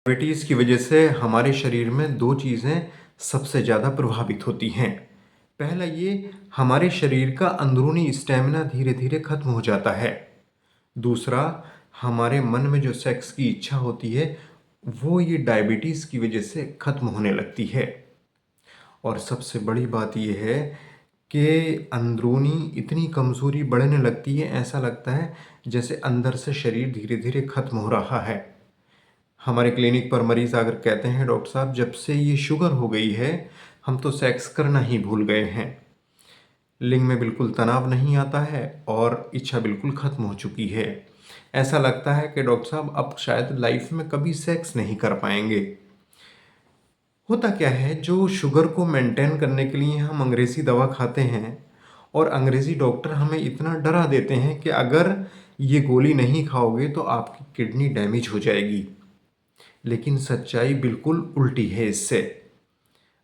Diabetes की वजह से हमारे शरीर में 2 चीज़ें सबसे ज़्यादा प्रभावित होती हैं। पहला ये हमारे शरीर का अंदरूनी स्टैमिना धीरे-धीरे खत्म हो जाता है। दूसरा हमारे मन में जो सेक्स की इच्छा होती है, वो ये डायबिटीज़ की वजह से खत्म होने लगती है। और सबसे बड़ी बात ये है कि अंदरूनी इतनी कमज़ोरी बढ़ने लगती है, ऐसा लगता है जैसे अंदर से शरीर धीरे-धीरे खत्म हो रहा है। हमारे क्लिनिक पर मरीज़ आकर कहते हैं, डॉक्टर साहब जब से ये शुगर हो गई है, हम तो सेक्स करना ही भूल गए हैं। लिंग में बिल्कुल तनाव नहीं आता है और इच्छा बिल्कुल ख़त्म हो चुकी है। ऐसा लगता है कि डॉक्टर साहब अब शायद लाइफ में कभी सेक्स नहीं कर पाएँगे। होता क्या है, जो शुगर को मेंटेन करने के लिए हम अंग्रेज़ी दवा खाते हैं और अंग्रेज़ी डॉक्टर हमें इतना डरा देते हैं कि अगर ये गोली नहीं खाओगे तो आपकी किडनी डैमेज हो जाएगी। लेकिन सच्चाई बिल्कुल उल्टी है इससे।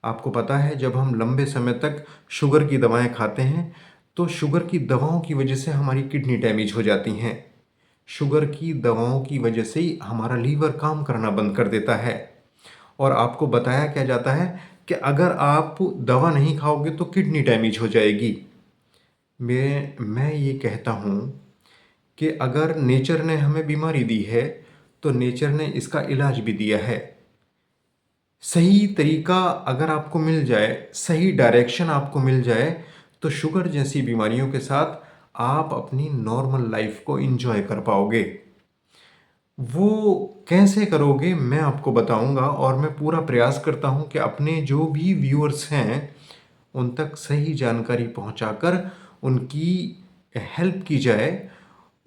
आपको पता है, जब हम लंबे समय तक शुगर की दवाएँ खाते हैं, तो शुगर की दवाओं की वजह से हमारी किडनी डैमेज हो जाती हैं। शुगर की दवाओं की वजह से ही हमारा लीवर काम करना बंद कर देता है। और आपको बताया क्या जाता है कि अगर आप दवा नहीं खाओगे तो किडनी डैमेज हो जाएगी। मैं ये कहता हूँ कि अगर नेचर ने हमें बीमारी दी है, तो नेचर ने इसका इलाज भी दिया है। सही तरीका अगर आपको मिल जाए, सही डायरेक्शन आपको मिल जाए, तो शुगर जैसी बीमारियों के साथ आप अपनी नॉर्मल लाइफ को एंजॉय कर पाओगे। वो कैसे करोगे मैं आपको बताऊंगा और मैं पूरा प्रयास करता हूं कि अपने जो भी व्यूअर्स हैं उन तक सही जानकारी पहुंचाकर उनकी हेल्प की जाए,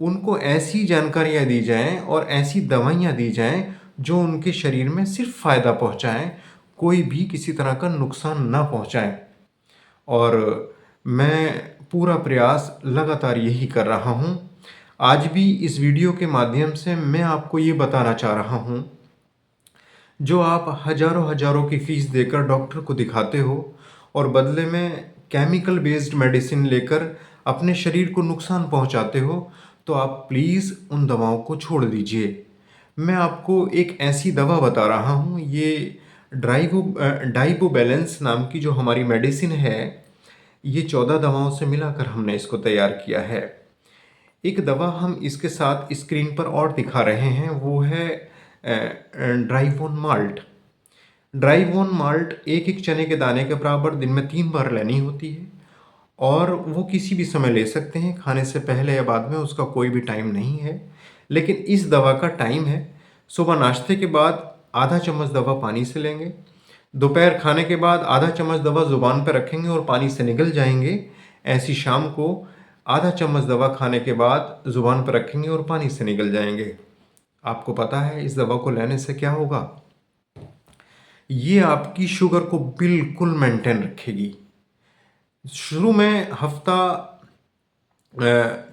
उनको ऐसी जानकारियाँ दी जाएँ और ऐसी दवाइयाँ दी जाएँ जो उनके शरीर में सिर्फ फ़ायदा पहुँचाएँ, कोई भी किसी तरह का नुकसान ना पहुँचाएँ। और मैं पूरा प्रयास लगातार यही कर रहा हूँ। आज भी इस वीडियो के माध्यम से मैं आपको ये बताना चाह रहा हूँ, जो आप हज़ारों की फ़ीस देकर डॉक्टर को दिखाते हो और बदले में केमिकल बेस्ड मेडिसिन लेकर अपने शरीर को नुकसान पहुंचाते हो, तो आप प्लीज़ उन दवाओं को छोड़ दीजिए। मैं आपको एक ऐसी दवा बता रहा हूँ, ये डाइबोबैलेंस नाम की जो हमारी मेडिसिन है, ये 14 दवाओं से मिलाकर हमने इसको तैयार किया है। एक दवा हम इसके साथ स्क्रीन पर और दिखा रहे हैं, वो है ड्राइवोन माल्ट। ड्राइवोन माल्ट एक एक चने के दाने के बराबर दिन में 3 बार लेनी होती है और वो किसी भी समय ले सकते हैं, खाने से पहले या बाद में, उसका कोई भी टाइम नहीं है। लेकिन इस दवा का टाइम है, सुबह नाश्ते के बाद आधा चम्मच दवा पानी से लेंगे, दोपहर खाने के बाद आधा चम्मच दवा ज़ुबान पर रखेंगे और पानी से निगल जाएंगे। ऐसी शाम को आधा चम्मच दवा खाने के बाद ज़ुबान पर रखेंगे और पानी से निगल जाएंगे। आपको पता है इस दवा को लेने से क्या होगा? ये आपकी शुगर को बिल्कुल मेंटेन रखेगी। शुरू में हफ्ता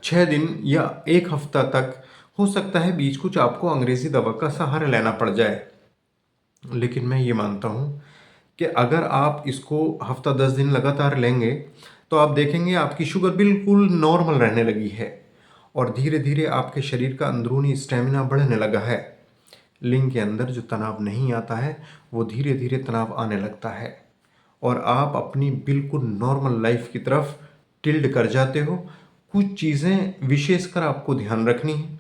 6 दिन या 1 हफ्ता तक हो सकता है बीच कुछ आपको अंग्रेज़ी दवा का सहारा लेना पड़ जाए। लेकिन मैं ये मानता हूँ कि अगर आप इसको हफ्ता 10 दिन लगातार लेंगे, तो आप देखेंगे आपकी शुगर बिल्कुल नॉर्मल रहने लगी है और धीरे धीरे आपके शरीर का अंदरूनी स्टेमिना बढ़ने लगा है। लिंग के अंदर जो तनाव नहीं आता है, वो धीरे धीरे तनाव आने लगता है और आप अपनी बिल्कुल नॉर्मल लाइफ की तरफ टिल्ड कर जाते हो। कुछ चीज़ें विशेषकर आपको ध्यान रखनी है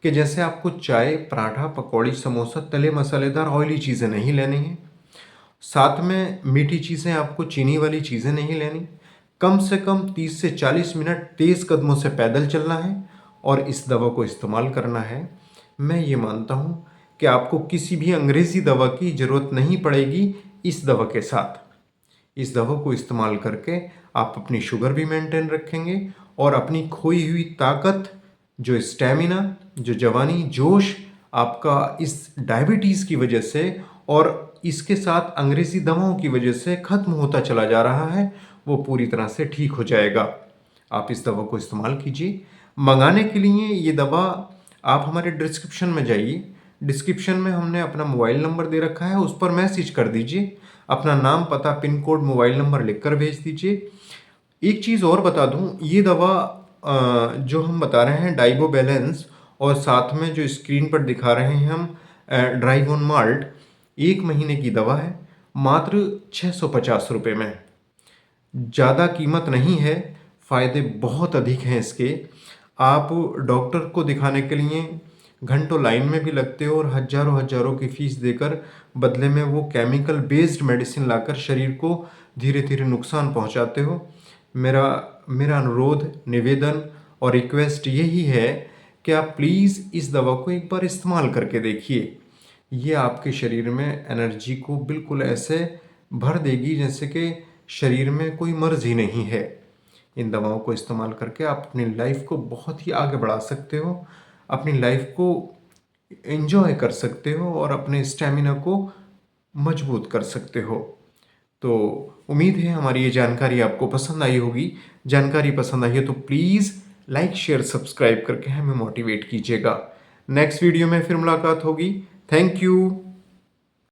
कि जैसे आपको चाय, पराठा, पकौड़ी, समोसा, तले मसालेदार ऑयली चीज़ें नहीं लेनी है। साथ में मीठी चीज़ें, आपको चीनी वाली चीज़ें नहीं लेनी। कम से कम 30 से 40 मिनट तेज़ कदमों से पैदल चलना है और इस दवा को इस्तेमाल करना है। मैं ये मानता हूँ कि आपको किसी भी अंग्रेज़ी दवा की ज़रूरत नहीं पड़ेगी इस दवा के साथ। इस दवा को इस्तेमाल करके आप अपनी शुगर भी मेंटेन रखेंगे और अपनी खोई हुई ताकत, जो स्टैमिना, जो जवानी, जोश आपका इस डायबिटीज़ की वजह से और इसके साथ अंग्रेज़ी दवाओं की वजह से ख़त्म होता चला जा रहा है, वो पूरी तरह से ठीक हो जाएगा। आप इस दवा को इस्तेमाल कीजिए। मंगाने के लिए ये दवा आप हमारे डिस्क्रिप्शन में जाइए। डिस्क्रिप्शन में हमने अपना मोबाइल नंबर दे रखा है, उस पर मैसेज कर दीजिए। अपना नाम, पता, पिन कोड, मोबाइल नंबर लिखकर भेज दीजिए। एक चीज़ और बता दूं, ये दवा जो हम बता रहे हैं डाइबो बैलेंस, और साथ में जो स्क्रीन पर दिखा रहे हैं हम ड्राइव ऑन माल्ट 1 महीने की दवा है, मात्र 650 रुपये में। ज़्यादा कीमत नहीं है, फ़ायदे बहुत अधिक हैं इसके। आप डॉक्टर को दिखाने के लिए घंटों लाइन में भी लगते हो और हज़ारों हज़ारों की फ़ीस देकर बदले में वो केमिकल बेस्ड मेडिसिन लाकर शरीर को धीरे धीरे नुकसान पहुंचाते हो। मेरा मेरा अनुरोध, निवेदन और रिक्वेस्ट यही है कि आप प्लीज़ इस दवा को एक बार इस्तेमाल करके देखिए। ये आपके शरीर में एनर्जी को बिल्कुल ऐसे भर देगी जैसे कि शरीर में कोई मर्ज़ ही नहीं है। इन दवाओं को इस्तेमाल करके आप अपनी लाइफ को बहुत ही आगे बढ़ा सकते हो, अपनी लाइफ को एंजॉय कर सकते हो और अपने स्टैमिना को मजबूत कर सकते हो। तो उम्मीद है हमारी ये जानकारी आपको पसंद आई होगी। जानकारी पसंद आई है तो प्लीज़ लाइक, शेयर, सब्सक्राइब करके हमें मोटिवेट कीजिएगा। नेक्स्ट वीडियो में फिर मुलाकात होगी। Thank you.